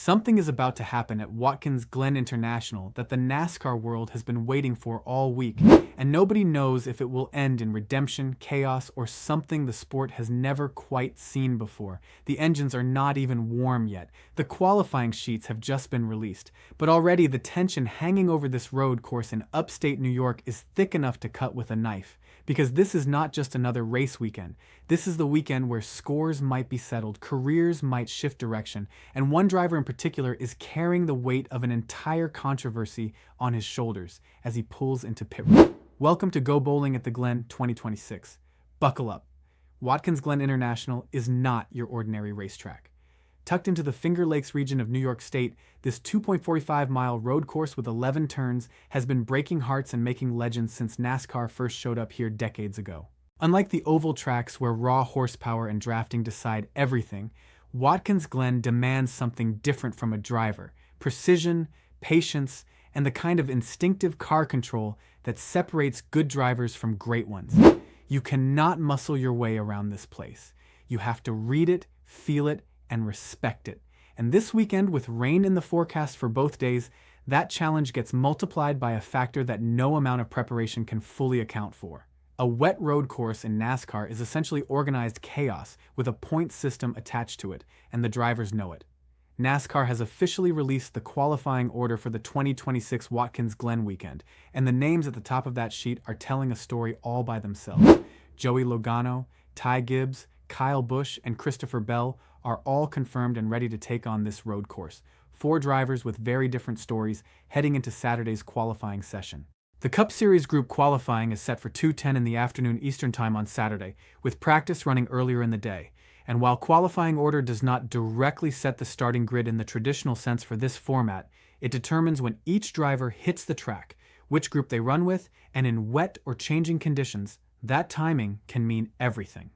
Something is about to happen at Watkins Glen International that the NASCAR world has been waiting for all week, and nobody knows if it will end in redemption, chaos, or something the sport has never quite seen before. The engines are not even warm yet. The qualifying sheets have just been released, but already the tension hanging over this road course in upstate New York is thick enough to cut with a knife. Because this is not just another race weekend. This is the weekend where scores might be settled, careers might shift direction, and one driver in particular is carrying the weight of an entire controversy on his shoulders as he pulls into pit road. Welcome to Go Bowling at the Glen 2026. Buckle up. Watkins Glen International is not your ordinary racetrack. Tucked into the Finger Lakes region of New York State, this 2.45-mile road course with 11 turns has been breaking hearts and making legends since NASCAR first showed up here decades ago. Unlike the oval tracks where raw horsepower and drafting decide everything, Watkins Glen demands something different from a driver: precision, patience, and the kind of instinctive car control that separates good drivers from great ones. You cannot muscle your way around this place. You have to read it, feel it, and respect it. And this weekend, with rain in the forecast for both days, that challenge gets multiplied by a factor that no amount of preparation can fully account for. A wet road course in NASCAR is essentially organized chaos with a point system attached to it, and the drivers know it. NASCAR has officially released the qualifying order for the 2026 Watkins Glen weekend, and the names at the top of that sheet are telling a story all by themselves. Joey Logano, Ty Gibbs, Kyle Busch, and Christopher Bell are all confirmed and ready to take on this road course. 4 drivers with very different stories heading into Saturday's qualifying session. The Cup Series group qualifying is set for 2:10 in the afternoon Eastern Time on Saturday, with practice running earlier in the day. And while qualifying order does not directly set the starting grid in the traditional sense for this format, it determines when each driver hits the track, which group they run with, and in wet or changing conditions, that timing can mean everything.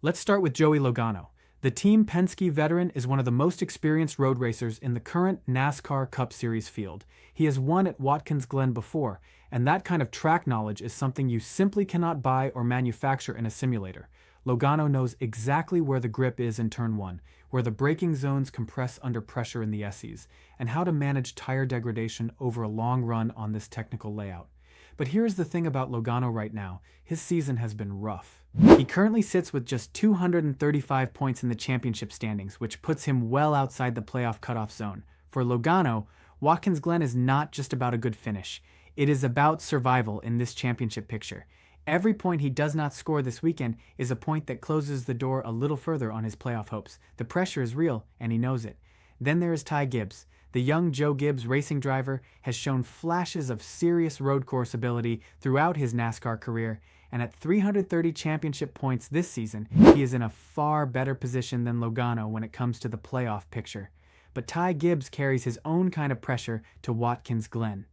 Let's start with Joey Logano. The Team Penske veteran is one of the most experienced road racers in the current NASCAR Cup Series field. He has won at Watkins Glen before, and that kind of track knowledge is something you simply cannot buy or manufacture in a simulator. Logano knows exactly where the grip is in Turn 1, where the braking zones compress under pressure in the SEs, and how to manage tire degradation over a long run on this technical layout. But here's the thing about Logano right now: his season has been rough. He currently sits with just 235 points in the championship standings, which puts him well outside the playoff cutoff zone. For Logano, Watkins Glen is not just about a good finish. It is about survival in this championship picture. Every point he does not score this weekend is a point that closes the door a little further on his playoff hopes. The pressure is real, and he knows it. Then there is Ty Gibbs. The young Joe Gibbs Racing driver has shown flashes of serious road course ability throughout his NASCAR career, and at 330 championship points this season, he is in a far better position than Logano when it comes to the playoff picture. But Ty Gibbs carries his own kind of pressure to Watkins Glen.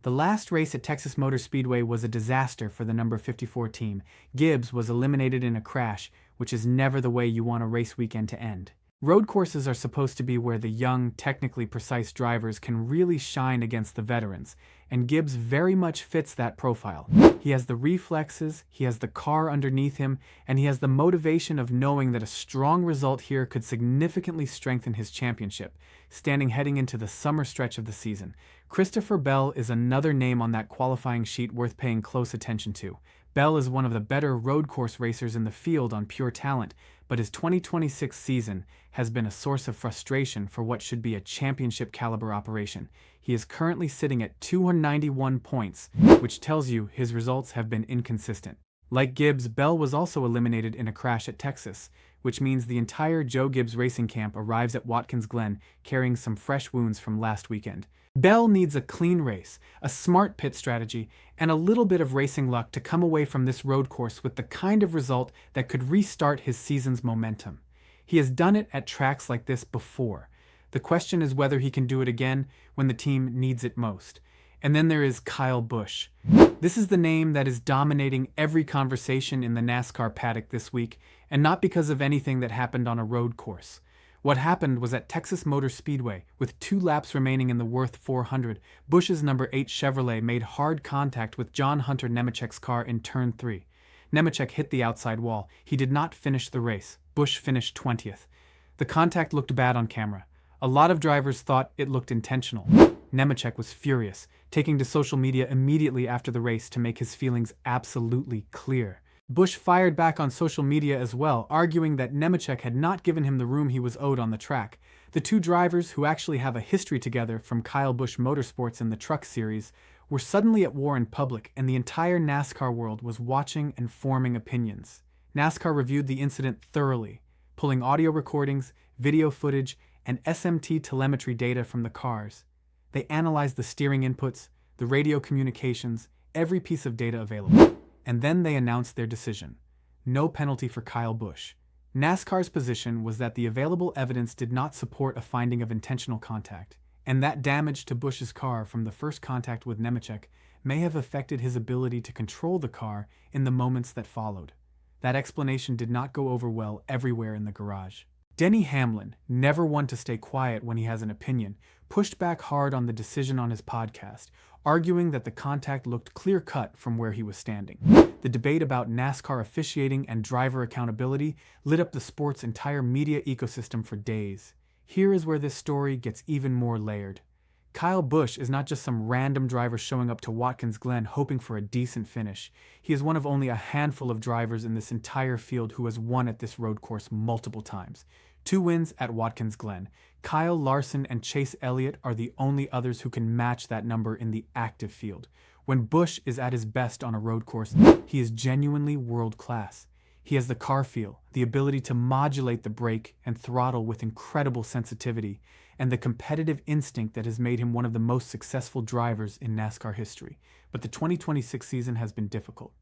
The last race at Texas Motor Speedway was a disaster for the number 54 team. Gibbs was eliminated in a crash, which is never the way you want a race weekend to end. Road courses are supposed to be where the young, technically precise drivers can really shine against the veterans, and Gibbs very much fits that profile. He has the reflexes, he has the car underneath him, and he has the motivation of knowing that a strong result here could significantly strengthen his championship, standing heading into the summer stretch of the season. Christopher Bell is another name on that qualifying sheet worth paying close attention to. Bell is one of the better road course racers in the field on pure talent, but his 2026 season has been a source of frustration for what should be a championship-caliber operation. He is currently sitting at 291 points, which tells you his results have been inconsistent. Like Gibbs, Bell was also eliminated in a crash at Texas, which means the entire Joe Gibbs Racing camp arrives at Watkins Glen carrying some fresh wounds from last weekend. Bell needs a clean race, a smart pit strategy, and a little bit of racing luck to come away from this road course with the kind of result that could restart his season's momentum. He has done it at tracks like this before. The question is whether he can do it again when the team needs it most. And then there is Kyle Busch. This is the name that is dominating every conversation in the NASCAR paddock this week, and not because of anything that happened on a road course. What happened was at Texas Motor Speedway, with 2 laps remaining in the Worth 400, Busch's number 8 Chevrolet made hard contact with John Hunter Nemechek's car in Turn 3. Nemechek hit the outside wall. He did not finish the race. Busch finished 20th. The contact looked bad on camera. A lot of drivers thought it looked intentional. Nemechek was furious, taking to social media immediately after the race to make his feelings absolutely clear. Busch fired back on social media as well, arguing that Nemechek had not given him the room he was owed on the track. The two drivers, who actually have a history together from Kyle Busch Motorsports in the Truck Series, were suddenly at war in public, and the entire NASCAR world was watching and forming opinions. NASCAR reviewed the incident thoroughly, pulling audio recordings, video footage, and SMT telemetry data from the cars. They analyzed the steering inputs, the radio communications, every piece of data available. And then they announced their decision. No penalty for Kyle Busch. NASCAR's position was that the available evidence did not support a finding of intentional contact, and that damage to Busch's car from the first contact with Nemechek may have affected his ability to control the car in the moments that followed. That explanation did not go over well everywhere in the garage. Denny Hamlin, never one to stay quiet when he has an opinion, pushed back hard on the decision on his podcast, arguing that the contact looked clear-cut from where he was standing. The debate about NASCAR officiating and driver accountability lit up the sport's entire media ecosystem for days. Here is where this story gets even more layered. Kyle Busch is not just some random driver showing up to Watkins Glen hoping for a decent finish. He is one of only a handful of drivers in this entire field who has won at this road course multiple times. 2 wins at Watkins Glen. Kyle Larson and Chase Elliott are the only others who can match that number in the active field. When Busch is at his best on a road course, he is genuinely world-class. He has the car feel, the ability to modulate the brake and throttle with incredible sensitivity, and the competitive instinct that has made him one of the most successful drivers in NASCAR history. But the 2026 season has been difficult.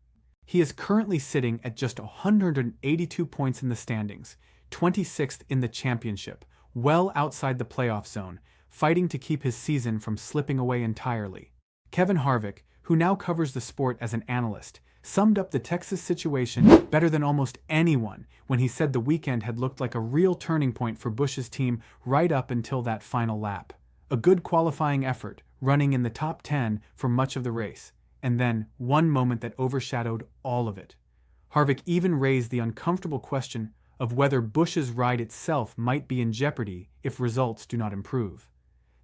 He is currently sitting at just 182 points in the standings, 26th in the championship, well outside the playoff zone, fighting to keep his season from slipping away entirely. Kevin Harvick, who now covers the sport as an analyst, summed up the Texas situation better than almost anyone when he said the weekend had looked like a real turning point for Busch's team right up until that final lap. A good qualifying effort, running in the top 10 for much of the race, and then one moment that overshadowed all of it. Harvick even raised the uncomfortable question of whether Busch's ride itself might be in jeopardy if results do not improve.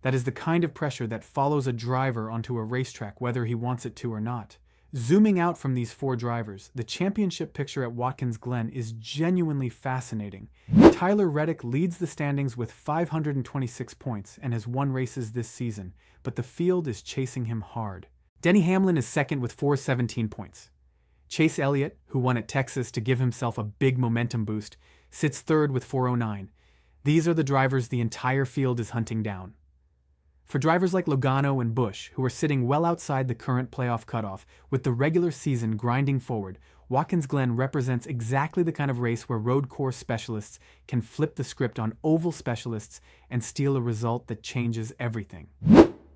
That is the kind of pressure that follows a driver onto a racetrack whether he wants it to or not. Zooming out from these 4 drivers, the championship picture at Watkins Glen is genuinely fascinating. Tyler Reddick leads the standings with 526 points and has won races this season, but the field is chasing him hard. Denny Hamlin is second with 417 points. Chase Elliott, who won at Texas to give himself a big momentum boost, sits third with 409. These are the drivers the entire field is hunting down. For drivers like Logano and Busch, who are sitting well outside the current playoff cutoff, with the regular season grinding forward, Watkins Glen represents exactly the kind of race where road course specialists can flip the script on oval specialists and steal a result that changes everything.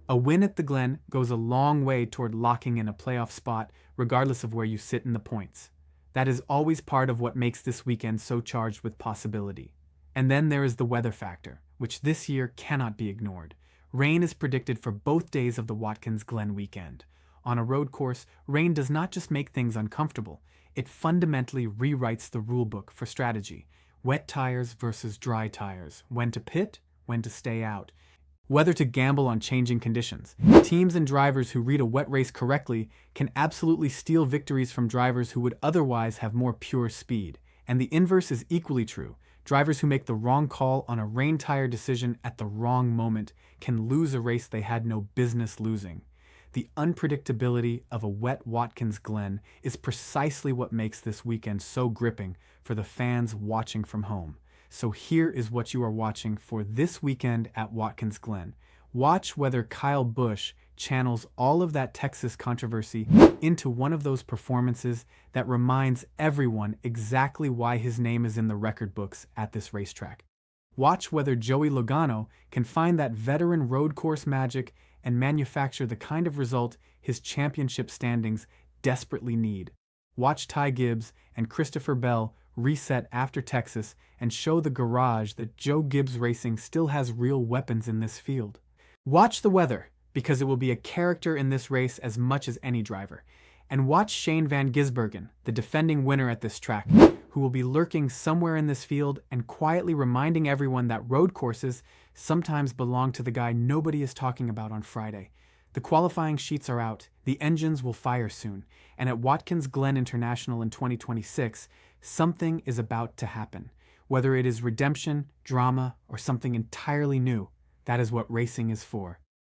A win at the Glen goes a long way toward locking in a playoff spot, regardless of where you sit in the points. That is always part of what makes this weekend so charged with possibility. And then there is the weather factor, which this year cannot be ignored. Rain is predicted for both days of the Watkins Glen weekend. On a road course, rain does not just make things uncomfortable, it fundamentally rewrites the rulebook for strategy. Wet tires versus dry tires, when to pit, when to stay out, whether to gamble on changing conditions. Teams and drivers who read a wet race correctly can absolutely steal victories from drivers who would otherwise have more pure speed. And the inverse is equally true. Drivers who make the wrong call on a rain tire decision at the wrong moment can lose a race they had no business losing. The unpredictability of a wet Watkins Glen is precisely what makes this weekend so gripping for the fans watching from home. So here is what you are watching for this weekend at Watkins Glen. Watch whether Kyle Busch channels all of that Texas controversy into one of those performances that reminds everyone exactly why his name is in the record books at this racetrack. Watch whether Joey Logano can find that veteran road course magic and manufacture the kind of result his championship standings desperately need. Watch Ty Gibbs and Christopher Bell reset after Texas and show the garage that Gibbs Racing still has real weapons in this field. Watch the weather, because it will be a character in this race as much as any driver. And watch Shane Van Gisbergen, the defending winner at this track, who will be lurking somewhere in this field and quietly reminding everyone that road courses sometimes belong to the guy nobody is talking about on Friday. The qualifying sheets are out, the engines will fire soon, and at Watkins Glen International in 2026, something is about to happen. Whether it is redemption, drama, or something entirely new, that is what racing is for.